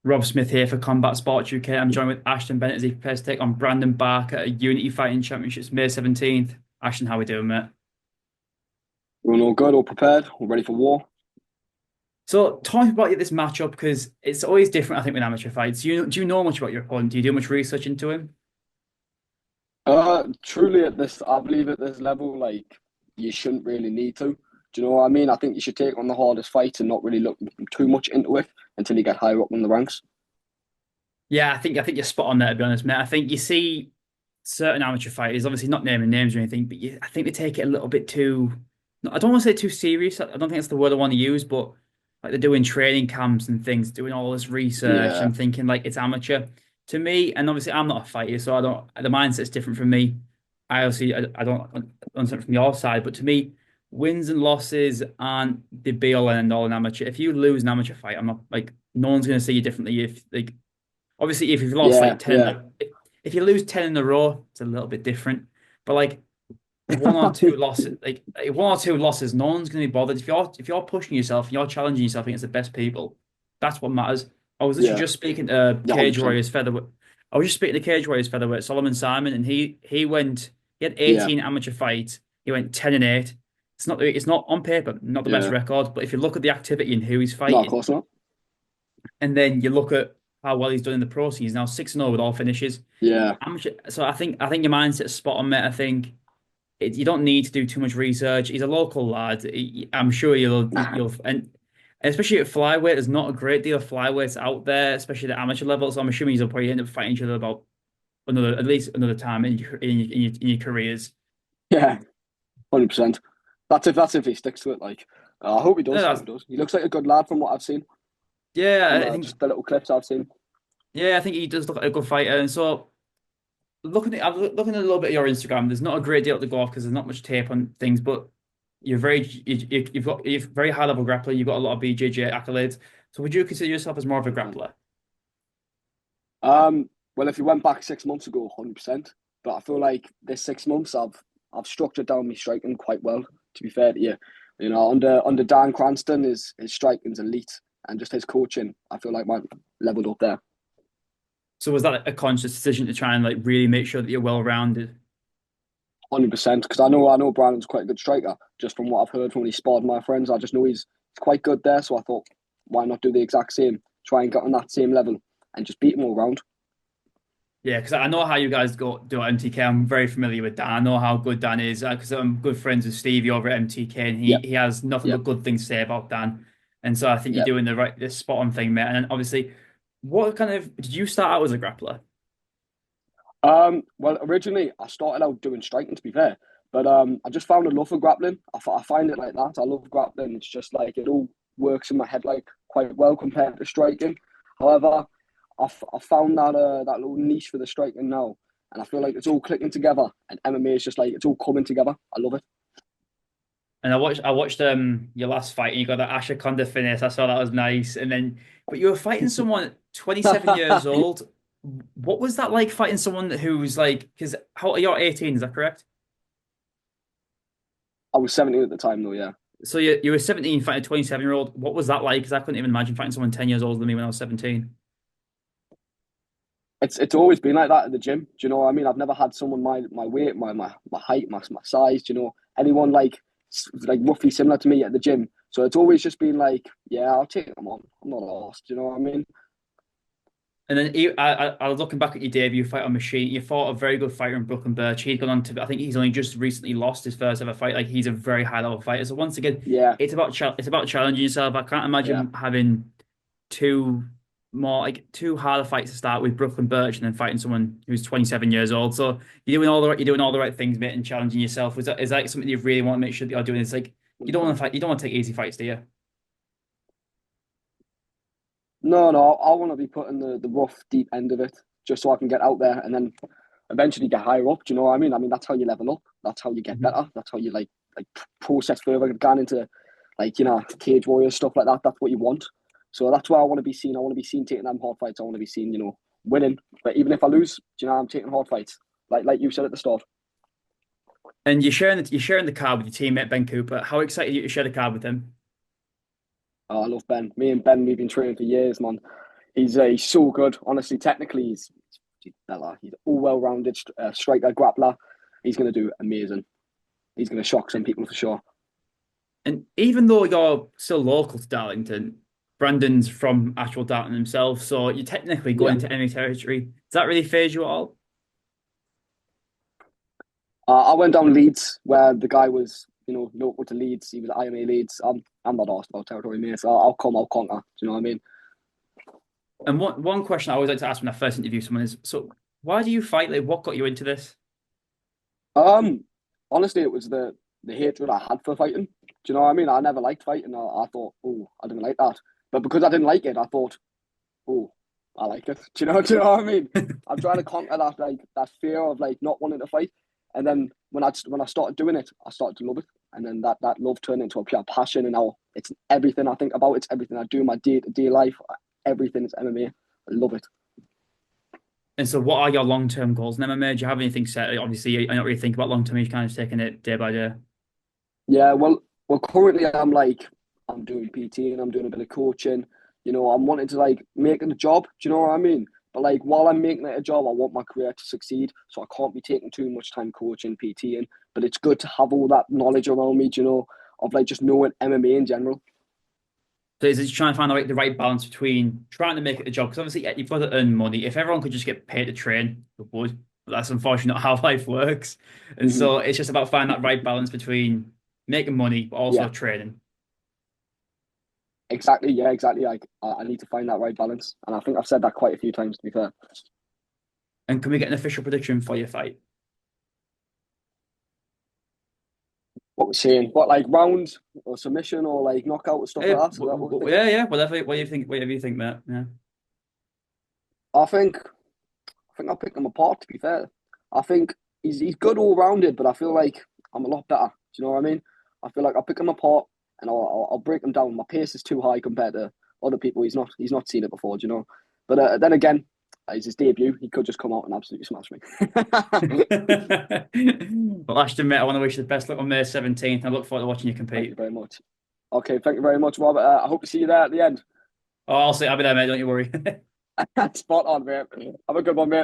Rob Smith here for Combat Sports UK. I'm joined with Ashton Bennett as he prepares to take on Brandon Barker at Unity Fighting Championships May 17th. Ashton, how we doing, mate? We're all good, all prepared, all ready for war. So, talk about this matchup because it's always different, I think, with amateur fights. Do you know much about your opponent? Do you do much research into him? Truly at this, I believe at this level, like you shouldn't really need to. Do you know what I mean? I think you should take on the hardest fight and not really look too much into it until you get higher up in the ranks. Yeah, I think you're spot on there, to be honest, mate. I think you see certain amateur fighters, obviously not naming names or anything, but I think they take it a little bit too. I don't want to say too serious. I don't think that's the word I want to use, but like they're doing training camps and things, doing all this research Yeah, and thinking like it's amateur. To me, and obviously I'm not a fighter, so I don't. The mindset's different from me. I don't understand from your side, but to me, wins and losses aren't the be all and end all in amateur. If you lose an amateur fight, I'm not like no one's going to see you differently. If like obviously, if you've lost like yeah, 10, yeah. if you lose 10 in a row, it's a little bit different. But like one or two losses, no one's going to be bothered. If you're pushing yourself, you're challenging yourself against the best people. That's what matters. I was literally Yeah, just speaking to yeah, Cage 100%. Warriors featherweight. I was just speaking to Cage Warriors featherweight Solomon Simon, and he had Yeah, 18 amateur fights. He went 10-8. It's not on paper, not the best yeah. record, but if you look at the activity and who he's No, of fighting, course not. and then you look at how well he's done in the pro scene. He's now 6-0 with all finishes. Yeah, So I think your mindset's spot on, mate. I think you don't need to do too much research. He's a local lad. I'm sure you'll and especially at flyweight, there's not a great deal of flyweights out there, especially at amateur level. So I'm assuming you'll probably end up fighting each other about at least another time in your careers. yeah, 100%. That's if he sticks to it. Like, I hope he No, does. I hope he does. He looks like a good lad from what I've seen, from yeah, I think just the little clips I've seen. yeah, I think he does look like a good fighter. And so I'm looking at a little bit of your Instagram. There's not a great deal to go off because there's not much tape on things, but you've very high level grappler. You've got a lot of BJJ accolades. So would you consider yourself as more of a grappler? Well, if you went back 6 months ago, 100%. But I feel like this 6 months, I've structured down my striking quite well. To be fair to you, under Dan Cranston, his striking's elite, and just his coaching, I feel like mine leveled up there. So was that a conscious decision to try and like really make sure that you're well rounded? 100%. Because I know Brandon's quite a good striker. Just from what I've heard from when he sparred my friends, I just know he's quite good there. So I thought, why not do the exact same? Try and get on that same level and just beat him all round. Yeah, because I know how you guys go do at MTK. I'm very familiar with Dan. I know how good Dan is because I'm good friends with Stevie over at MTK, and he Yep, he has nothing yep, but good things to say about Dan. And so I think you're yep. doing the spot on thing, mate. And then obviously, what kind of did you start out as a grappler? Well, originally I started out doing striking, to be fair, but I just found a love for grappling. I find it like that. I love grappling. It's just like it all works in my head like quite well compared to striking. However, I found that little niche for the striking now, and I feel like it's all clicking together. And MMA is just like it's all coming together. I love it. And I watched your last fight and you got that Ashaconda finish. I saw that was nice. And then but you were fighting someone 27 years I old. What was that like fighting someone who's like because how you're 18, is that correct? was 17 at the time, though. Yeah, So you were 17 fighting a 27-year-old. What was that like? Because I couldn't even imagine fighting someone 10 years older than me when I was 17. it's always been like that at the gym. Do you know what I mean? I've never had someone my weight, my height, my size. Do you know anyone like roughly similar to me at the gym? So it's always just been like, yeah, I'll take them on. I'm not lost. Do you know what I mean? And then I was looking back at your debut fight on Machine. You fought a very good fighter in Brooklyn Birch. He'd gone on to, I think he's only just recently lost his first ever fight. Like he's a very high level fighter. So once again, Yeah, it's about challenging yourself. I can't yeah. imagine having two two harder fights to start with Brooklyn Birch and then fighting someone who's 27 years old. So you're doing all the right things, mate, and challenging yourself. Is that something you really want to make sure that you're doing? It's like you don't want 100%. to fight. You don't want to take easy fights, do you? No, no, I want to be put in the rough, deep end of it, just so I can get out there and then eventually get higher up. Do you know what I mean? I mean that's how you level up. That's how you get Mhm. better. That's how you like process further, going into like cage warriors stuff like that. That's what you want. So that's why I want to be seen. I want to be seen taking them hard fights. I want to be seen, winning. But even if I lose, do you know I'm taking hard fights. Like you said at the start. And you're sharing the car with your teammate Ben Cooper. How excited are you to share the car with him? Oh, I love Ben. Me and Ben, we've been training for years, man. He's so good. Honestly, technically, he's Bella. He's all well-rounded striker, grappler. He's going to do amazing. He's going to shock some people for sure. And even though you're still local to Darlington, Brandon's from actual Darlington himself, so you're technically going Yeah. into enemy territory. Does that really phase you at all? I went down Leeds where the guy was, local to Leeds. He was at IMA Leeds. I'm not asked about territory, mate. So I'll come, I'll conquer. Do you know what I mean? And one question I always like to ask when I first interview someone is, so why do you fight? Like, what got you into this? Um, Honestly, it was the hatred I had for fighting. Do you know what I mean? I never liked fighting. I thought, oh, I didn't like that. But because I didn't like it, I thought, oh, I like it. Do you know what I mean? I'm trying to conquer that fear of like not wanting to fight. And then when I started doing it, I started to love it. And then that love turned into a pure passion. And now it's everything I think about. It's everything I do in my day-to-day life. Everything is MMA. I love it. And so, what are your long-term goals in MMA? Do you have anything set? Obviously, you're not really thinking about long-term. You're kind of taking it day by day. Yeah, well, currently I'm doing PT and I'm doing a bit of coaching. I'm wanting to like make it a job. Do you know what I mean? But like while I'm making it a job, I want my career to succeed. So I can't be taking too much time coaching, PTing. But it's good to have all that knowledge around me. Of like just knowing MMA in general. So, is it just trying to find the right balance between trying to make it a job? Because obviously, yeah, you've got to earn money. If everyone could just get paid to train, we would. But that's unfortunately not how life works. And Hmm. so, it's just about finding that right balance between making money but also Yeah, training. exactly. Yeah, exactly. Like I need to find that right balance, and I think I've said that quite a few times. To be fair. And can we get an official prediction for your fight? What we're saying, what like round or submission or like knockout or stuff like that. Is that what we're thinking? Yeah, yeah, whatever you think, Matt. Yeah. I think I think I'll pick him apart. To be fair, I think he's good all rounded, but I feel like I'm a lot better. Do you know what I mean? I feel like I'll pick him apart and I'll break him down. My pace is too high compared to other people. He's not seen it before. Do you know? But then again, it's his debut. He could just come out and absolutely smash me. Well, Ashton, mate, I want to wish you the best luck on May 17th. I look forward to watching you Thank you compete. very much. Okay, thank you very much, Robert. I hope to see you there at the end. Oh, I'll be there, mate. Don't you worry. Spot on, mate. Have a good one, mate.